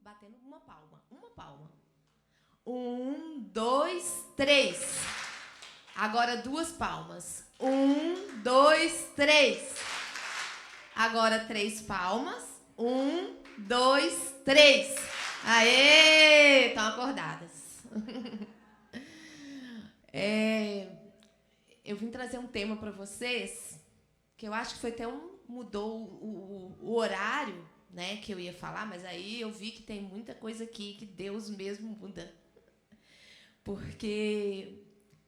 batendo uma palma. Uma palma. 1, 2, 3. Agora 2 palmas. 1, 2, 3. Agora 3 palmas. 1, 2, 3. Aê! Estão acordadas. Eu vim trazer um tema para vocês, que eu acho que foi até mudou o horário, né, que eu ia falar, mas aí eu vi que tem muita coisa aqui que Deus mesmo muda. Porque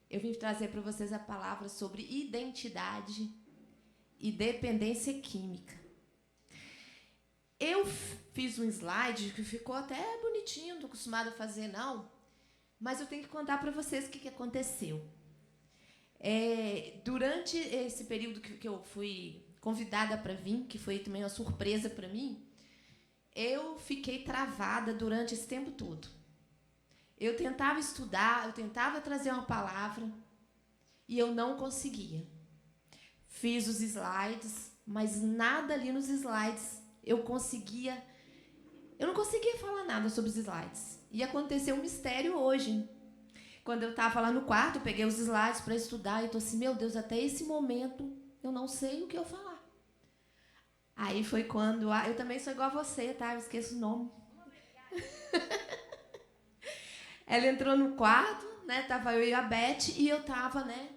eu vim trazer para vocês a palavra sobre identidade e dependência química. Eu fiz um slide que ficou até bonitinho, não estou acostumada a fazer, não, mas eu tenho que contar para vocês o que aconteceu. Durante esse período que eu fui convidada para vir, que foi também uma surpresa para mim, eu fiquei travada durante esse tempo todo. Eu tentava estudar, eu tentava trazer uma palavra e eu não conseguia. Fiz os slides, mas nada ali nos slides eu não conseguia falar nada sobre os slides. E aconteceu um mistério hoje. Quando eu estava lá no quarto, eu peguei os slides para estudar e estou assim, meu Deus, até esse momento eu não sei o que eu falar. Aí foi quando... eu também sou igual a você, tá? Eu esqueço o nome. Ela entrou no quarto, né? Tava eu e a Beth, e eu estava, né,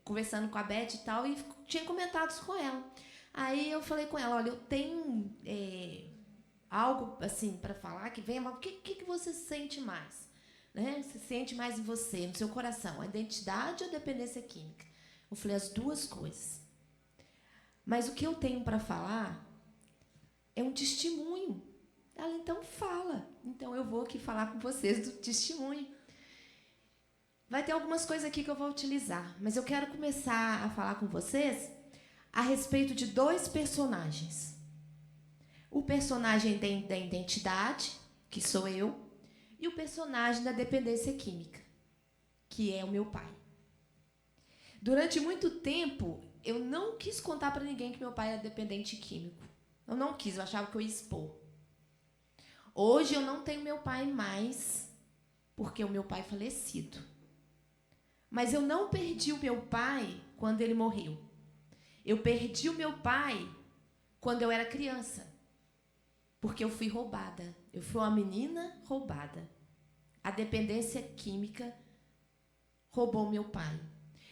conversando com a Beth e tal, e tinha comentários com ela. Aí eu falei com ela, olha, eu tenho algo assim para falar que vem, mas o que você sente mais? Né? Você sente mais em você, no seu coração, a identidade ou a dependência química? Eu falei as duas coisas. Mas o que eu tenho para falar é um testemunho. Ela, então, fala. Então, eu vou aqui falar com vocês do testemunho. Vai ter algumas coisas aqui que eu vou utilizar, mas eu quero começar a falar com vocês a respeito de 2 personagens. O personagem da identidade, que sou eu, e o personagem da dependência química, que é o meu pai. Durante muito tempo, eu não quis contar para ninguém que meu pai era dependente químico. Eu não quis, eu achava que eu ia expor. Hoje eu não tenho meu pai mais, porque o meu pai é falecido. Mas eu não perdi o meu pai quando ele morreu. Eu perdi o meu pai quando eu era criança, porque eu fui roubada. Eu fui uma menina roubada. A dependência química roubou meu pai.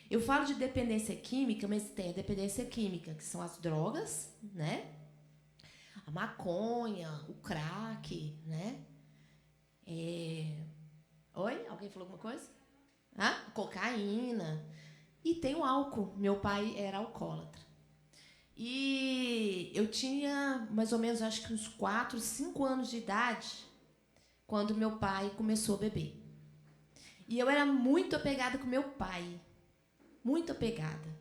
Eu falo de dependência química, mas tem a dependência química, que são as drogas, né? A maconha, o crack, né? Oi? Alguém falou alguma coisa? Cocaína. E tem o álcool. Meu pai era alcoólatra. E eu tinha mais ou menos, acho que uns 4, 5 anos de idade, quando meu pai começou a beber. E eu era muito apegada com meu pai. Muito apegada.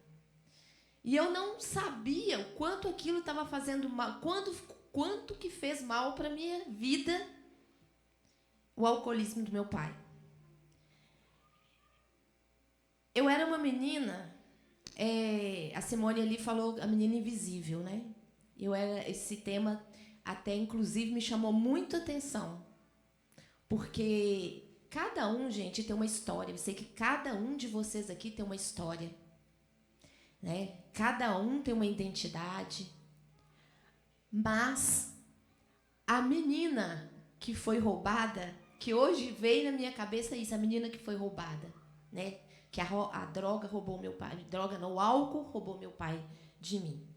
E eu não sabia o quanto aquilo estava fazendo mal, quanto que fez mal para a minha vida o alcoolismo do meu pai. Eu era uma menina, a Simone ali falou a menina invisível, né? Esse tema até, inclusive, me chamou muito a atenção. Porque cada um, gente, tem uma história. Eu sei que cada um de vocês aqui tem uma história. Né? Cada um tem uma identidade. Mas a menina que foi roubada, que hoje veio na minha cabeça isso, a menina que foi roubada, né? Que a droga roubou meu pai. Droga não, o álcool roubou meu pai de mim.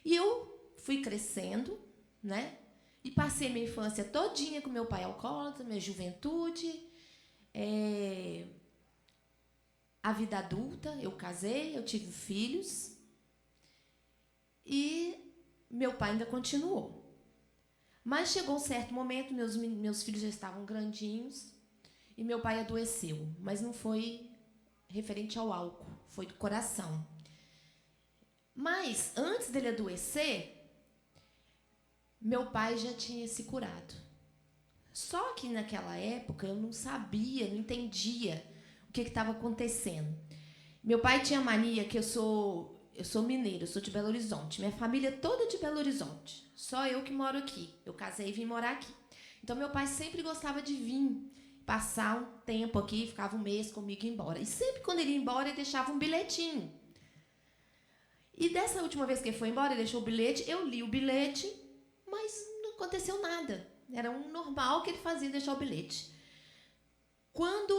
E eu fui crescendo, né? E passei minha infância todinha com meu pai alcoólatra, minha juventude, a vida adulta, eu casei, eu tive filhos, e meu pai ainda continuou. Mas chegou um certo momento, meus filhos já estavam grandinhos, e meu pai adoeceu, mas não foi referente ao álcool, foi do coração. Mas, antes dele adoecer, meu pai já tinha se curado. Só que, naquela época, eu não sabia, não entendia o que estava acontecendo. Meu pai tinha mania que eu sou mineira, eu sou de Belo Horizonte. Minha família é toda de Belo Horizonte. Só eu que moro aqui. Eu casei e vim morar aqui. Então, meu pai sempre gostava de vir, passar um tempo aqui, ficava um mês comigo e ia embora. E sempre quando ele ia embora, ele deixava um bilhetinho. E dessa última vez que ele foi embora, ele deixou o bilhete, eu li o bilhete, mas não aconteceu nada. Era um normal que ele fazia, deixar o bilhete. Quando,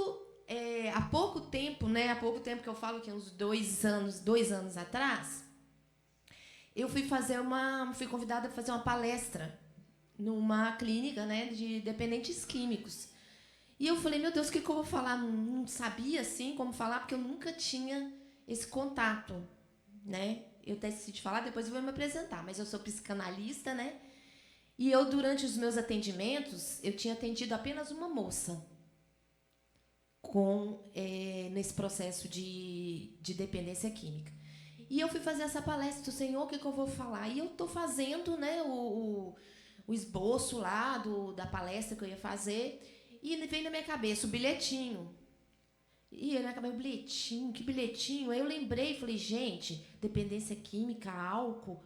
há pouco tempo que eu falo que uns 2 anos atrás, eu fui convidada a fazer uma palestra numa clínica, né, de dependentes químicos. E eu falei, meu Deus, o que eu vou falar? Não sabia assim como falar, porque eu nunca tinha esse contato, né? Eu até esqueci de falar, depois eu vou me apresentar, mas eu sou psicanalista, né? E eu, durante os meus atendimentos, eu tinha atendido apenas uma moça nesse processo de dependência química. E eu fui fazer essa palestra, Senhor, o que eu vou falar? E eu estou fazendo, né, o esboço lá da palestra que eu ia fazer, e veio na minha cabeça o bilhetinho. E eu na cabeça, bilhetinho, que bilhetinho? Aí eu lembrei, falei, gente, dependência química, álcool.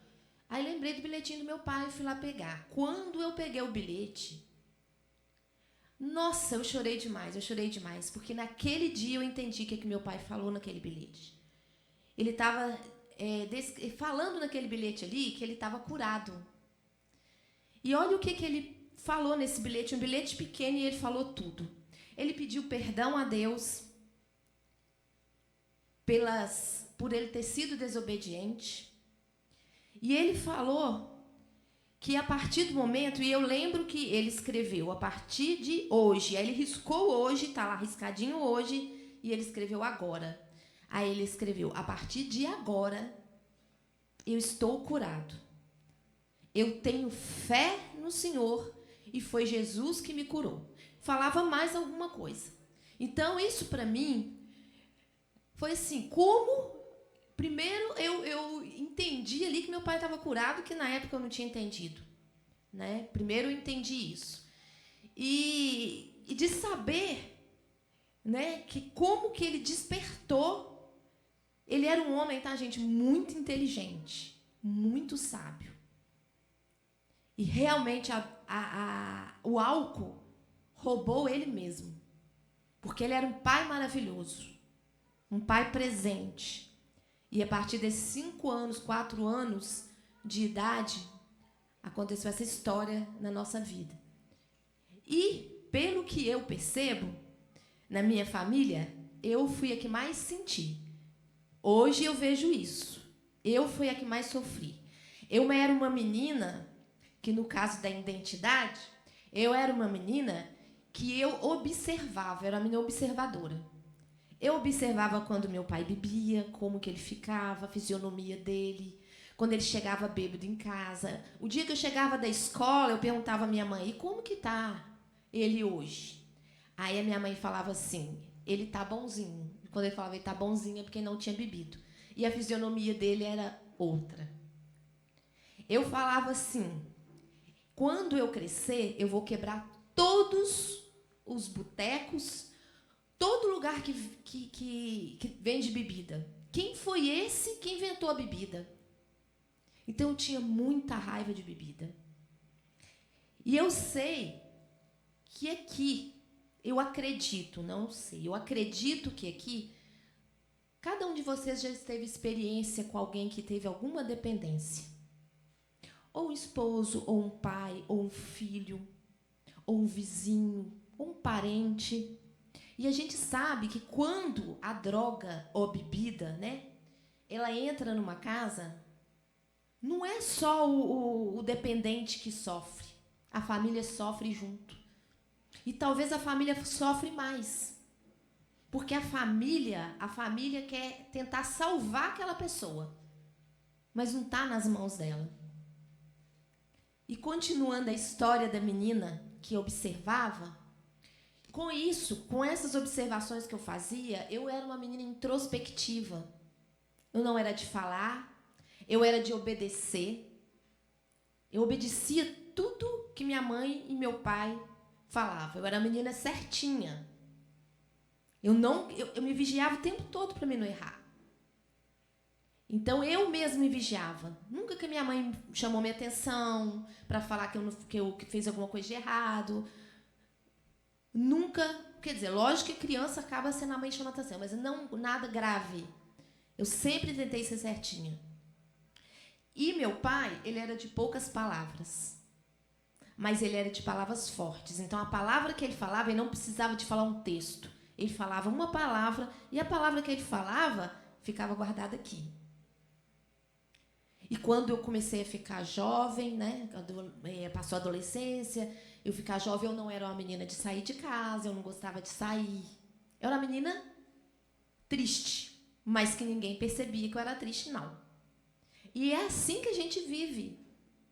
Aí lembrei do bilhetinho do meu pai e fui lá pegar. Quando eu peguei o bilhete, nossa, eu chorei demais, porque naquele dia eu entendi o que meu pai falou naquele bilhete. Ele estava falando naquele bilhete ali que ele estava curado. E olha o que ele falou nesse bilhete, um bilhete pequeno, e ele falou tudo. Ele pediu perdão a Deus por ele ter sido desobediente. E ele falou que a partir do momento, e eu lembro que ele escreveu a partir de hoje, aí ele riscou hoje, está lá riscadinho hoje, e ele escreveu agora. Aí ele escreveu, a partir de agora, eu estou curado. Eu tenho fé no Senhor e foi Jesus que me curou. Falava mais alguma coisa. Então, isso para mim foi assim, como... Primeiro, eu entendi ali que meu pai estava curado, que na época eu não tinha entendido. Né? Primeiro, eu entendi isso. E de saber, né, que como que ele despertou. Ele era um homem, tá, gente, muito inteligente, muito sábio. E realmente o álcool roubou ele mesmo. Porque ele era um pai maravilhoso, um pai presente. E a partir desses 4 anos de idade, aconteceu essa história na nossa vida. E, pelo que eu percebo, na minha família, eu fui a que mais senti. Hoje eu vejo isso. Eu fui a que mais sofri. Eu era uma menina, que no caso da identidade, eu era uma menina que eu observava, era uma menina observadora. Eu observava quando meu pai bebia, como que ele ficava, a fisionomia dele, quando ele chegava bêbado em casa. O dia que eu chegava da escola, eu perguntava à minha mãe, e como que tá ele hoje? Aí a minha mãe falava assim, ele tá bonzinho. E quando ele falava ele tá bonzinho é porque não tinha bebido. E a fisionomia dele era outra. Eu falava assim, quando eu crescer, eu vou quebrar todos os botecos, todo lugar que vende bebida. Quem foi esse que inventou a bebida? Então, eu tinha muita raiva de bebida. E eu sei que aqui, eu acredito, não sei, eu acredito que aqui, cada um de vocês já teve experiência com alguém que teve alguma dependência. Ou um esposo, ou um pai, ou um filho, ou um vizinho, ou um parente. E a gente sabe que quando a droga ou a bebida, né, ela entra numa casa, não é só o dependente que sofre. A família sofre junto. E talvez a família sofre mais. Porque a família quer tentar salvar aquela pessoa. Mas não está nas mãos dela. E continuando a história da menina que observava, com isso, com essas observações que eu fazia, eu era uma menina introspectiva. Eu não era de falar, eu era de obedecer. Eu obedecia tudo que minha mãe e meu pai falavam. Eu era a menina certinha. Eu me vigiava o tempo todo para mim não errar. Então, eu mesma me vigiava. Nunca que minha mãe chamou minha atenção para falar que eu fiz alguma coisa de errado. Nunca, quer dizer, lógico que criança acaba sendo a mãe chamando atenção, mas não nada grave. Eu sempre tentei ser certinha. E meu pai, ele era de poucas palavras, mas ele era de palavras fortes. Então, a palavra que ele falava, ele não precisava de falar um texto. Ele falava uma palavra, e a palavra que ele falava ficava guardada aqui. E quando eu comecei a ficar jovem, né, passou a adolescência, eu ficar jovem, eu não era uma menina de sair de casa, eu não gostava de sair. Eu era uma menina triste, mas que ninguém percebia que eu era triste, não. E é assim que a gente vive.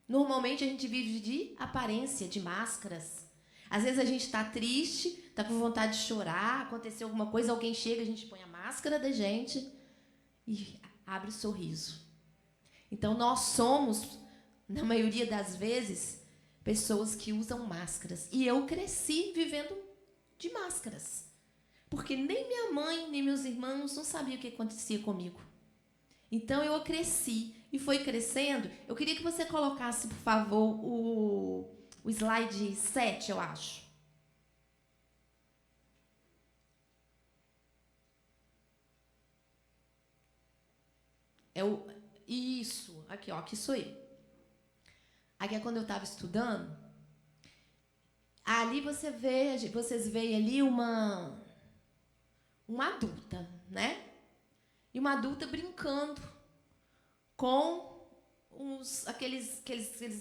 Normalmente a gente vive de aparência, de máscaras. Às vezes a gente está triste, está com vontade de chorar, aconteceu alguma coisa, alguém chega, a gente põe a máscara da gente e abre o sorriso. Então, nós somos, na maioria das vezes, pessoas que usam máscaras. E eu cresci vivendo de máscaras. Porque nem minha mãe, nem meus irmãos não sabiam o que acontecia comigo. Então, eu cresci e foi crescendo. Eu queria que você colocasse, por favor, o slide 7, eu acho. Isso, aqui, ó, aqui sou eu. Aqui é quando eu estava estudando. Ali vocês veem ali uma adulta, né? E uma adulta brincando com aqueles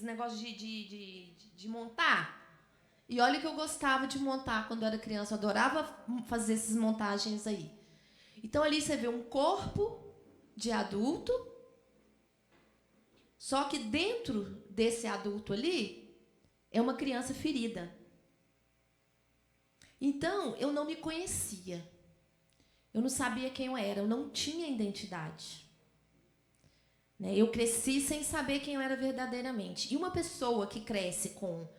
negócios de montar. E olha que eu gostava de montar quando eu era criança, eu adorava fazer essas montagens aí. Então ali você vê um corpo de adulto, só que dentro desse adulto ali é uma criança ferida. Então, eu não me conhecia. Eu não sabia quem eu era, eu não tinha identidade. Eu cresci sem saber quem eu era verdadeiramente. E uma pessoa que cresce com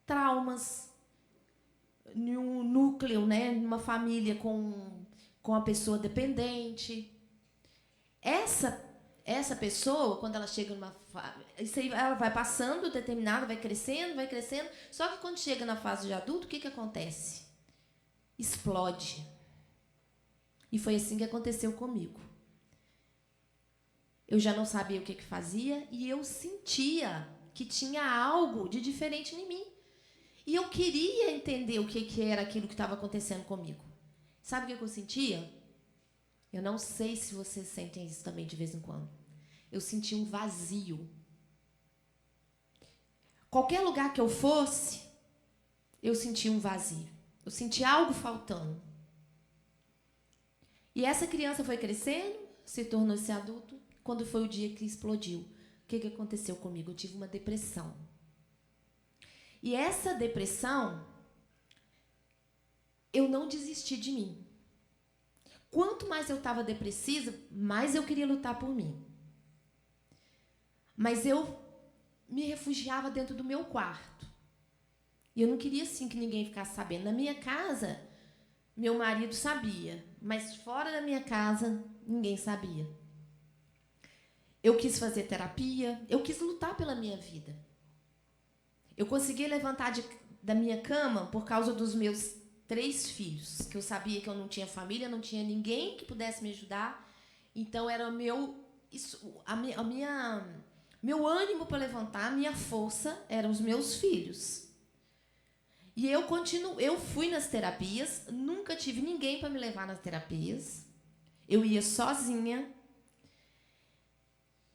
traumas, em um núcleo, numa família com a pessoa dependente, essa pessoa, quando ela chega numa fase, ela vai passando determinada, vai crescendo, só que quando chega na fase de adulto, o que acontece? Explode. E foi assim que aconteceu comigo. Eu já não sabia o que fazia e eu sentia que tinha algo de diferente em mim. E eu queria entender o que era aquilo que estava acontecendo comigo. Sabe o que eu sentia? Eu não sei se vocês sentem isso também de vez em quando. Eu sentia um vazio. Qualquer lugar que eu fosse, eu sentia um vazio. Eu sentia algo faltando. E essa criança foi crescendo, se tornou esse adulto. Quando foi o dia que explodiu, o que aconteceu comigo? Eu tive uma depressão. E essa depressão, eu não desisti de mim. Quanto mais eu estava depressiva, mais eu queria lutar por mim. Mas eu me refugiava dentro do meu quarto. E eu não queria assim que ninguém ficasse sabendo. Na minha casa, meu marido sabia, mas fora da minha casa, ninguém sabia. Eu quis fazer terapia, eu quis lutar pela minha vida. Eu consegui levantar da minha cama por causa dos meus 3 filhos, que eu sabia que eu não tinha família, não tinha ninguém que pudesse me ajudar. Então, era meu ânimo para levantar, a minha força eram os meus filhos. E eu fui nas terapias, nunca tive ninguém para me levar nas terapias. Eu ia sozinha.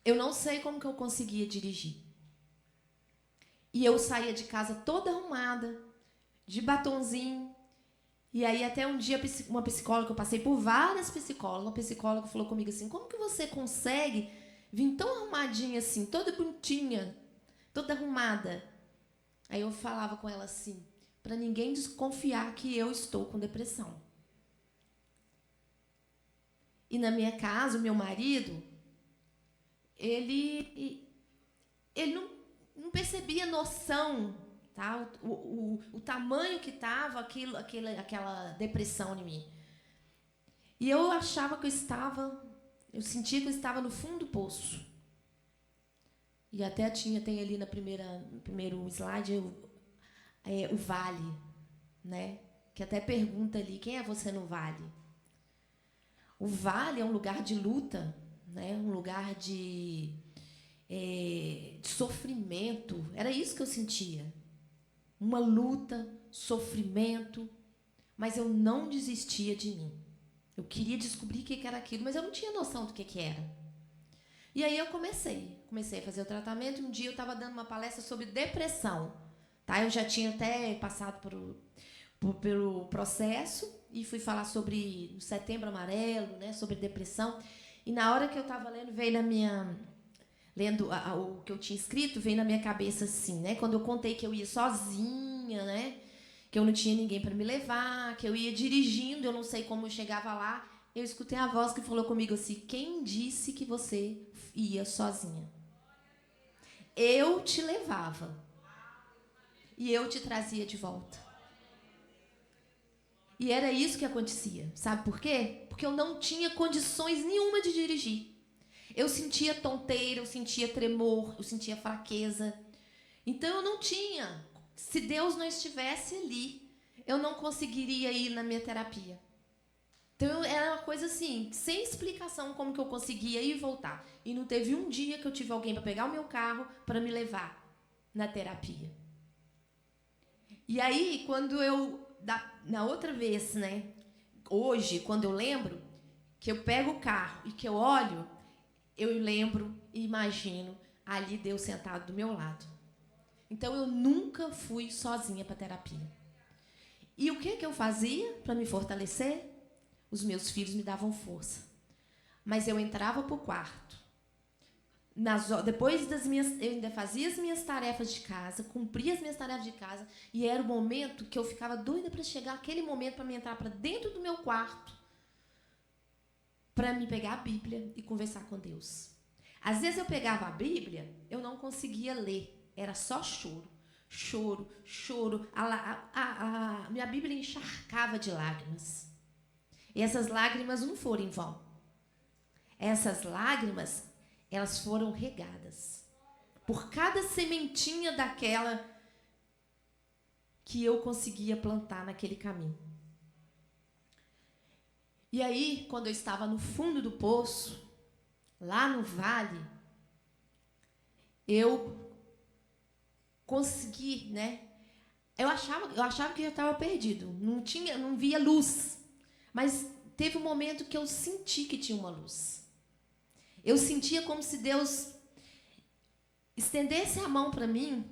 Eu não sei como que eu conseguia dirigir. E eu saía de casa toda arrumada, de batonzinho. E aí, até um dia, uma psicóloga, eu passei por várias psicólogas, uma psicóloga falou comigo assim, como que você consegue vir tão arrumadinha assim, toda bonitinha, toda arrumada? Aí eu falava com ela assim, para ninguém desconfiar que eu estou com depressão. E na minha casa, o meu marido, ele não percebia noção, tá? O tamanho que estava aquela depressão em mim. E eu achava que eu Eu sentia que eu estava no fundo do poço. E até tem ali no primeiro slide o vale, né? Que até pergunta ali, quem é você no vale? O vale é um lugar de luta, né? Um lugar de sofrimento. Era isso que eu sentia. Uma luta, sofrimento, mas eu não desistia de mim. Eu queria descobrir o que era aquilo, mas eu não tinha noção do que era. E aí eu comecei a fazer o tratamento. Um dia eu estava dando uma palestra sobre depressão. Tá? Eu já tinha até passado pelo processo e fui falar sobre o Setembro Amarelo, né, sobre depressão. E na hora que eu estava lendo, lendo o que eu tinha escrito, veio na minha cabeça assim, né? Quando eu contei que eu ia sozinha, né? Que eu não tinha ninguém para me levar, que eu ia dirigindo, eu não sei como eu chegava lá, eu escutei a voz que falou comigo assim: quem disse que você ia sozinha? Eu te levava e eu te trazia de volta. E era isso que acontecia. Sabe por quê? Porque eu não tinha condições nenhuma de dirigir. Eu sentia tonteira, eu sentia tremor, eu sentia fraqueza. Então eu não tinha. Se Deus não estivesse ali, eu não conseguiria ir na minha terapia. Então era uma coisa assim, sem explicação como que eu conseguia ir e voltar. E não teve um dia que eu tive alguém para pegar o meu carro para me levar na terapia. E aí, quando na outra vez, né, hoje, quando eu lembro, que eu pego o carro e que eu olho, eu lembro e imagino ali Deus sentado do meu lado. Então, eu nunca fui sozinha para a terapia. E o que eu fazia para me fortalecer? Os meus filhos me davam força. Mas eu entrava para o quarto. Depois eu ainda fazia as minhas tarefas de casa, cumpria as minhas tarefas de casa, e era o momento que eu ficava doida para chegar aquele momento para me entrar para dentro do meu quarto, para me pegar a Bíblia e conversar com Deus. Às vezes eu pegava a Bíblia, eu não conseguia ler, era só choro, choro, choro. A minha Bíblia encharcava de lágrimas. E essas lágrimas não foram em vão. Essas lágrimas, elas foram regadas por cada sementinha daquela que eu conseguia plantar naquele caminho. E aí, quando eu estava no fundo do poço, lá no vale, eu consegui, né? Eu achava que eu estava perdido, não via luz. Mas teve um momento que eu senti que tinha uma luz. Eu sentia como se Deus estendesse a mão para mim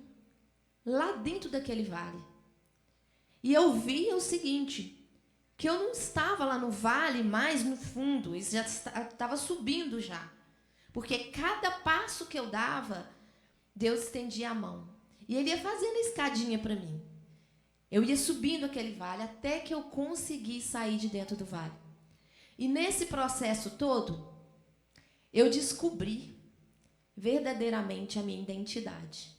lá dentro daquele vale. E eu via o seguinte, que eu não estava lá no vale mais no fundo, isso já estava subindo já. Porque cada passo que eu dava, Deus estendia a mão. E Ele ia fazendo a escadinha para mim. Eu ia subindo aquele vale até que eu consegui sair de dentro do vale. E nesse processo todo, eu descobri verdadeiramente a minha identidade.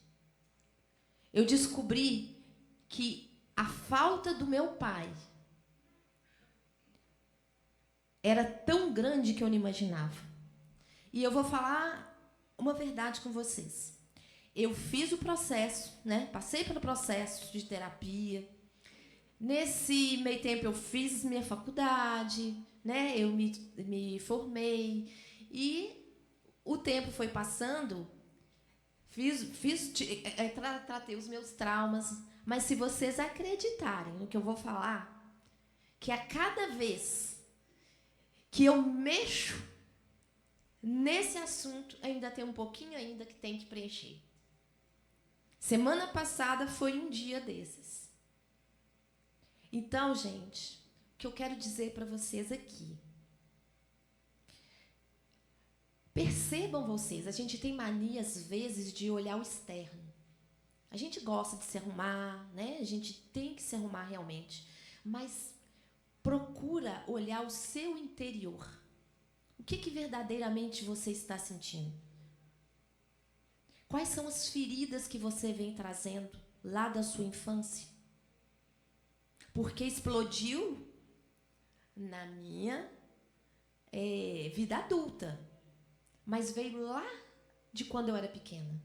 Eu descobri que a falta do meu pai era tão grande que eu não imaginava. E eu vou falar uma verdade com vocês. Eu fiz o processo, né? Passei pelo processo de terapia. Nesse meio tempo eu fiz minha faculdade, né? Eu me formei. E o tempo foi passando, tratei os meus traumas. Mas se vocês acreditarem no que eu vou falar, que a cada vez que eu mexo nesse assunto, ainda tem um pouquinho ainda que tem que preencher. Semana passada foi um dia desses. Então, gente, o que eu quero dizer para vocês aqui. Percebam vocês, a gente tem mania, às vezes, de olhar o externo. A gente gosta de se arrumar, né? A gente tem que se arrumar realmente. Mas procura olhar o seu interior. O que verdadeiramente você está sentindo? Quais são as feridas que você vem trazendo lá da sua infância? Porque explodiu na minha vida adulta, mas veio lá de quando eu era pequena.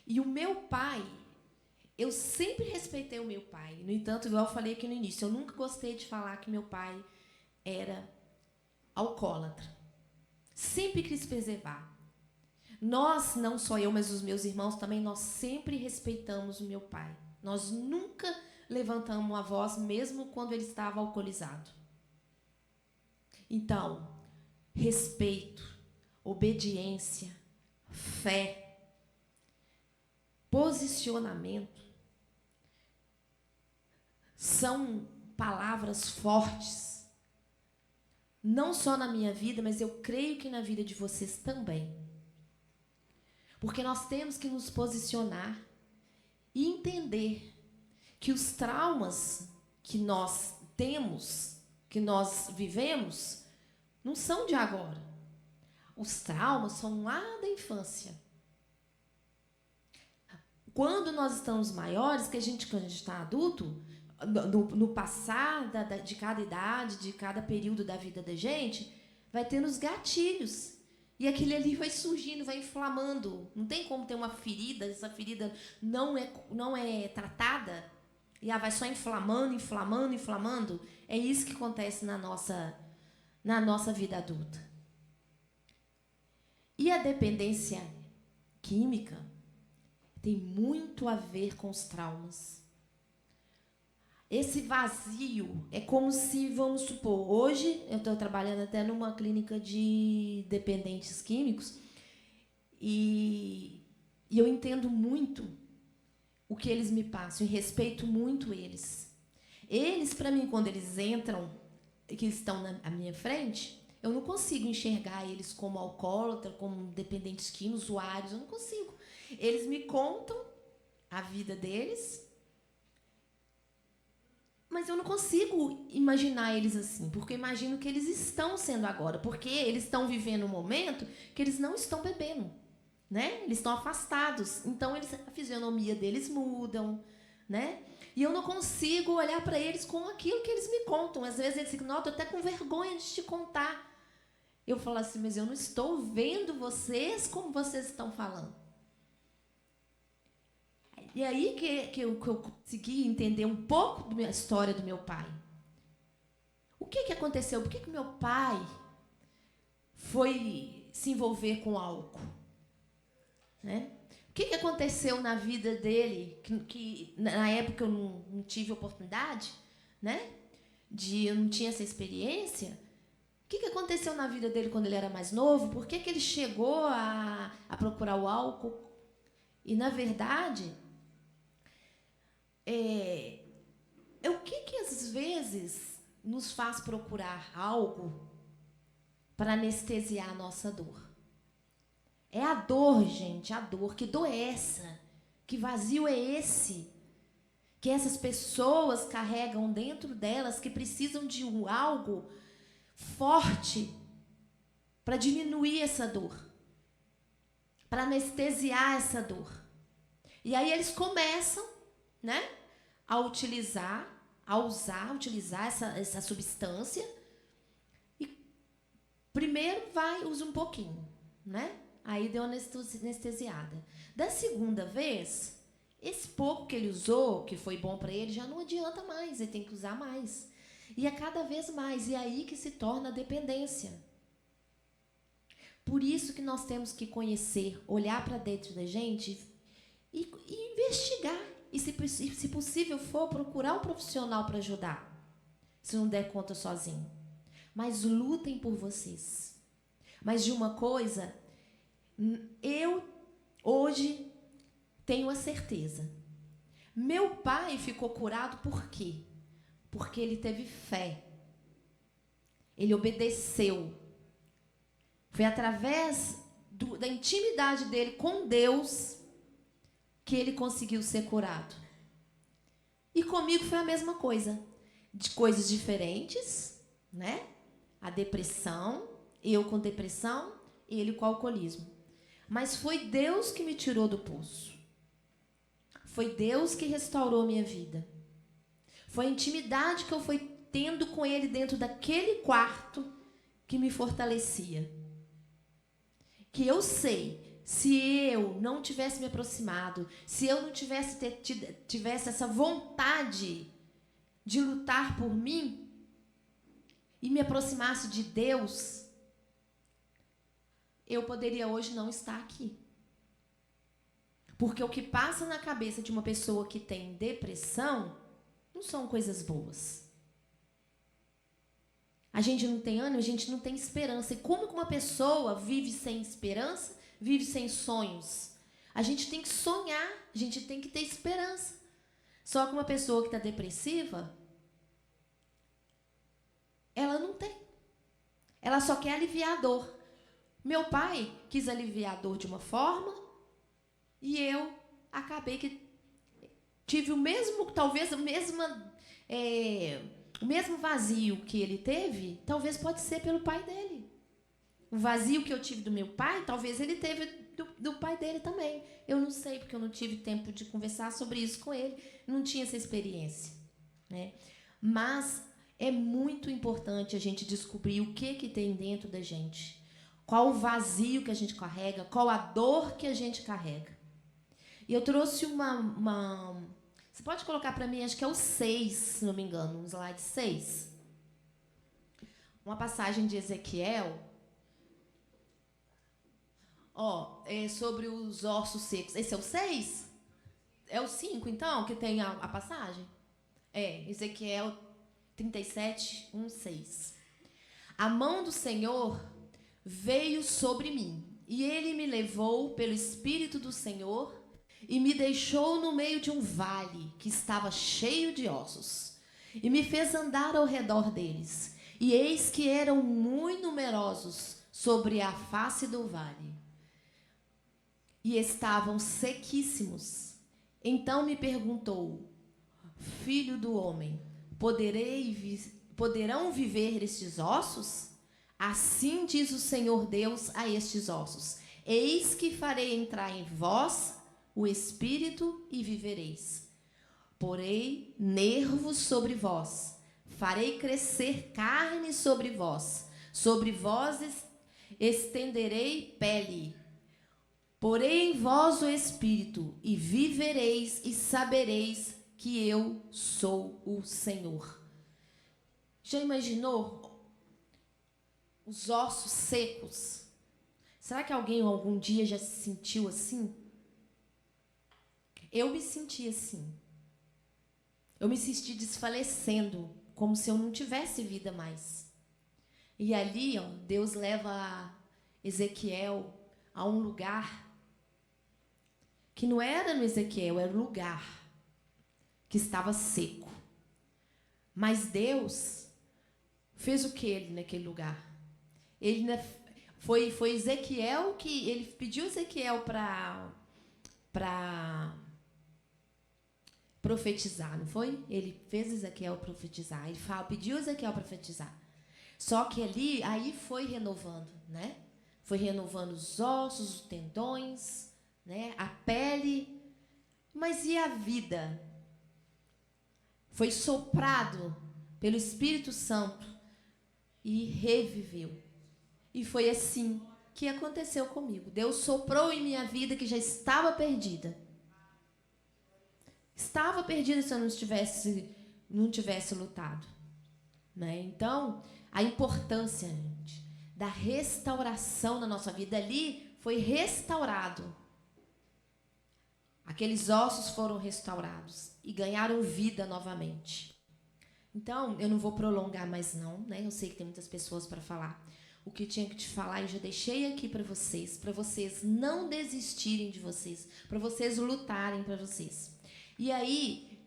E o meu pai, eu sempre respeitei o meu pai. No entanto, igual eu falei aqui no início, eu nunca gostei de falar que meu pai era alcoólatra. Sempre quis preservar. Nós, não só eu, mas os meus irmãos também, nós sempre respeitamos o meu pai. Nós nunca levantamos a voz, mesmo quando ele estava alcoolizado. Então, respeito, obediência, fé, posicionamento são palavras fortes, não só na minha vida, mas eu creio que na vida de vocês também. Porque nós temos que nos posicionar e entender que os traumas que nós temos, que nós vivemos, não são de agora. Os traumas são lá da infância. Quando nós estamos maiores, quando a gente está adulto, no passar de cada idade, de cada período da vida da gente, vai tendo os gatilhos. E aquele ali vai surgindo, vai inflamando. Não tem como ter uma ferida, essa ferida não é tratada, e ela vai só inflamando, inflamando, inflamando. É isso que acontece na nossa vida adulta. E a dependência química tem muito a ver com os traumas. Esse vazio é como se, vamos supor, hoje eu estou trabalhando até numa clínica de dependentes químicos e eu entendo muito o que eles me passam e respeito muito eles. Eles, para mim, quando eles entram, que estão à minha frente, eu não consigo enxergar eles como alcoólatra, como dependentes químicos, usuários, eu não consigo. Eles me contam a vida deles, mas eu não consigo imaginar eles assim, porque eu imagino que eles estão sendo agora, porque eles estão vivendo um momento que eles não estão bebendo, né? Eles estão afastados, então a fisionomia deles mudam, né? E eu não consigo olhar para eles com aquilo que eles me contam. Às vezes eles ficam, não, estou até com vergonha de te contar. Eu falo assim, mas eu não estou vendo vocês como vocês estão falando. E aí que eu consegui entender um pouco da história do meu pai. O que aconteceu? Por que meu pai foi se envolver com álcool? Né? O que aconteceu na vida dele, que na época eu não tive oportunidade, né? Eu não tinha essa experiência. O que aconteceu na vida dele quando ele era mais novo? Por que ele chegou a procurar o álcool? E, na verdade, o que às vezes nos faz procurar algo para anestesiar a nossa dor? É a dor, gente, a dor. Que dor é essa? Que vazio é esse? Que essas pessoas carregam dentro delas, que precisam de algo forte para diminuir essa dor, para anestesiar essa dor. E aí eles começam, né, a utilizar essa substância. E primeiro usa um pouquinho, né? Aí deu anestesiada. Da segunda vez, esse pouco que ele usou, que foi bom para ele, já não adianta mais, ele tem que usar mais. E é cada vez mais, e é aí que se torna a dependência. Por isso que nós temos que conhecer, olhar para dentro da gente e investigar. E, se possível for, procurar um profissional para ajudar, se não der conta sozinho. Mas lutem por vocês. Mas de uma coisa, eu hoje tenho a certeza. Meu pai ficou curado por quê? Porque ele teve fé. Ele obedeceu. Foi através da intimidade dele com Deus que ele conseguiu ser curado. E comigo foi a mesma coisa. De coisas diferentes, né? A depressão, eu com depressão, ele com alcoolismo. Mas foi Deus que me tirou do poço. Foi Deus que restaurou minha vida. Foi a intimidade que eu fui tendo com ele dentro daquele quarto que me fortalecia. Que eu sei, se eu não tivesse me aproximado, se eu não tivesse essa vontade de lutar por mim e me aproximasse de Deus, eu poderia hoje não estar aqui. Porque o que passa na cabeça de uma pessoa que tem depressão não são coisas boas. A gente não tem ânimo, a gente não tem esperança. E como que uma pessoa vive sem esperança, vive sem sonhos? A gente tem que sonhar, a gente tem que ter esperança. Só que uma pessoa que está depressiva, ela não tem. Ela só quer aliviar a dor. Meu pai quis aliviar a dor de uma forma e eu acabei que tive o mesmo, talvez o mesmo vazio que ele teve, talvez pode ser pelo pai dele. O vazio que eu tive do meu pai, talvez ele teve do pai dele também. Eu não sei, porque eu não tive tempo de conversar sobre isso com ele, não tinha essa experiência, né? Mas é muito importante a gente descobrir o que tem dentro da gente. Qual o vazio que a gente carrega, qual a dor que a gente carrega. E eu trouxe uma você pode colocar para mim, acho que é o 6, se não me engano, um slide 6. Uma passagem de Ezequiel. É sobre os ossos secos. Esse é o 6? É o 5, então, que tem a passagem? Ezequiel 37, 1, 6. A mão do Senhor veio sobre mim, e ele me levou pelo Espírito do Senhor e me deixou no meio de um vale que estava cheio de ossos, e me fez andar ao redor deles, e eis que eram muito numerosos sobre a face do vale, e estavam sequíssimos. Então me perguntou: filho do homem, poderão viver estes ossos? Assim diz o Senhor Deus a estes ossos: eis que farei entrar em vós o Espírito e vivereis. Porei nervos sobre vós, farei crescer carne sobre vós estenderei pele. Porei em vós o Espírito e vivereis e sabereis que eu sou o Senhor. Já imaginou os ossos secos? Será que alguém algum dia já se sentiu assim? Eu me senti assim. Eu me senti desfalecendo, como se eu não tivesse vida mais. E ali, Deus leva Ezequiel a um lugar que não era no Ezequiel, era o lugar que estava seco. Mas Deus fez o que naquele lugar? Foi Ezequiel que ele pediu Ezequiel para profetizar, não foi? Ele fez Ezequiel profetizar. Ele pediu Ezequiel profetizar. Só que aí foi renovando, né? Foi renovando os ossos, os tendões, né? A pele. Mas e a vida? Foi soprado pelo Espírito Santo e reviveu. E foi assim que aconteceu comigo. Deus soprou em minha vida que já estava perdida. Estava perdida se eu não tivesse lutado, né? Então, a importância, gente, da restauração na nossa vida. Ali foi restaurado. Aqueles ossos foram restaurados e ganharam vida novamente. Então, eu não vou prolongar mais não, né? Eu sei que tem muitas pessoas para falar. O que eu tinha que te falar, eu já deixei aqui para vocês não desistirem de vocês, para vocês lutarem para vocês. E aí,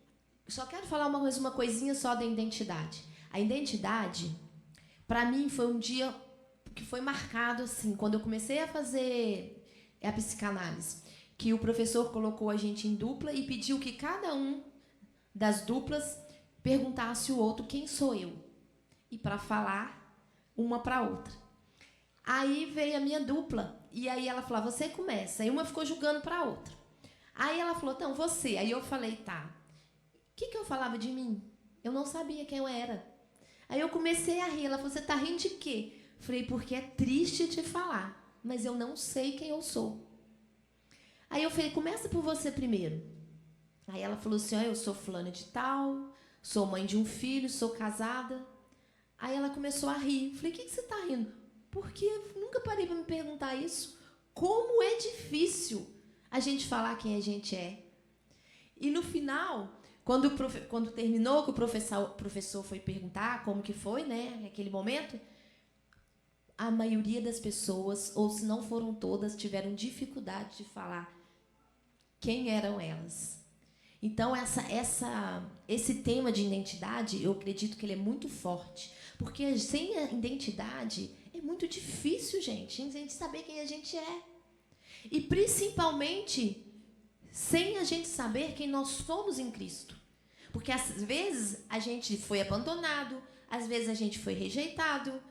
só quero falar uma coisinha só da identidade. A identidade, para mim, foi um dia que foi marcado, assim, quando eu comecei a fazer a psicanálise, que o professor colocou a gente em dupla e pediu que cada um das duplas perguntasse o outro quem sou eu. E para falar uma para a outra. Aí veio a minha dupla, e aí ela falou: você começa. Aí uma ficou julgando para a outra. Aí ela falou: então, você. Aí eu falei: tá. O que eu falava de mim? Eu não sabia quem eu era. Aí eu comecei a rir. Ela falou, você está rindo de quê? Falei, porque é triste te falar, mas eu não sei quem eu sou. Aí eu falei, começa por você primeiro. Aí ela falou assim, eu sou fulana de tal, sou mãe de um filho, sou casada. Aí ela começou a rir. Falei, o que você está rindo? Porque eu nunca parei para me perguntar isso. Como é difícil a gente falar quem a gente é. E no final, quando terminou, que o professor foi perguntar como que foi, né, naquele momento, a maioria das pessoas, ou se não foram todas, tiveram dificuldade de falar quem eram elas. Então, esse tema de identidade, eu acredito que ele é muito forte. Porque sem a identidade, é muito difícil, gente, a gente saber quem a gente é. E, principalmente, sem a gente saber quem nós somos em Cristo. Porque, às vezes, a gente foi abandonado, às vezes, a gente foi rejeitado,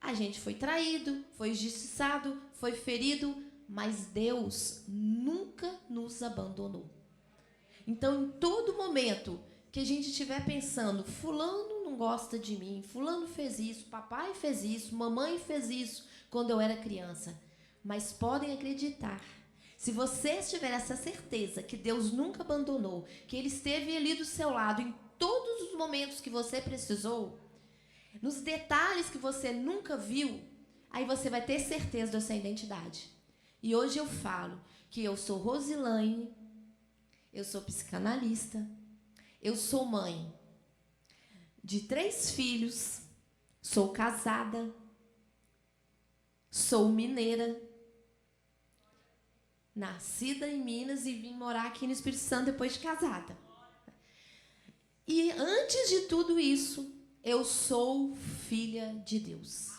a gente foi traído, foi injustiçado, foi ferido, mas Deus nunca nos abandonou. Então, em todo momento que a gente estiver pensando, fulano não gosta de mim, fulano fez isso, papai fez isso, mamãe fez isso quando eu era criança, mas podem acreditar, se vocês tiverem essa certeza que Deus nunca abandonou, que Ele esteve ali do seu lado em todos os momentos que você precisou, nos detalhes que você nunca viu, aí você vai ter certeza da sua identidade. E hoje eu falo que eu sou Rosilaine, eu sou psicanalista, eu sou mãe de 3 filhos, sou casada, sou mineira, nascida em Minas e vim morar aqui no Espírito Santo depois de casada. E antes de tudo isso, eu sou filha de Deus.